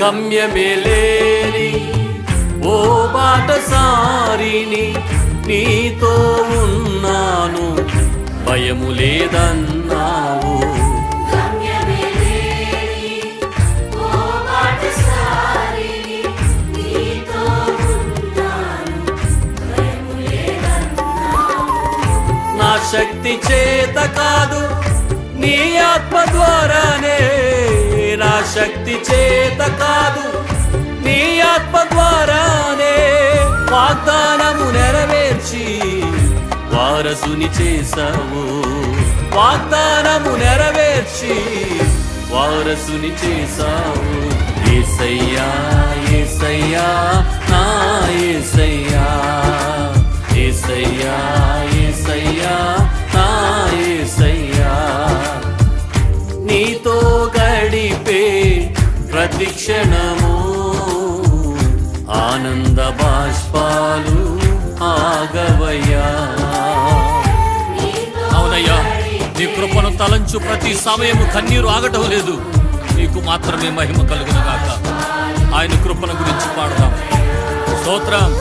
గమ్యమేలేని ఓ బాటసారిని, నీతో ఉన్నాను భయము లేదన్నావు. నా శక్తి చేత కాదు నీ ఆత్మ ద్వారానే, నా శక్తి చేత కాదు నీ ఆత్మ ద్వారానే వాగ్దానము నెరవేర్చి వారసుని చేసావు. వాగ్దానము నెరవేర్చి వారసుని చేసావు. యేసయ్యా యేసయ్యా నా యేసయ్యా, యేసయ్యా యేసయ్యా నా యేసయ్యా. నీతో గడిపే ప్రతి క్షణము ఆనంద బాష్పాలు ఆగవయ్యా. అవునయ్యా, నీ కృపను తలంచు ప్రతి సమయము కన్నీరు ఆగటం లేదు. నీకు మాత్రమే మహిమ కలుగును గాక. ఆయన కృపను గురించి పాడదాం. స్తోత్రం.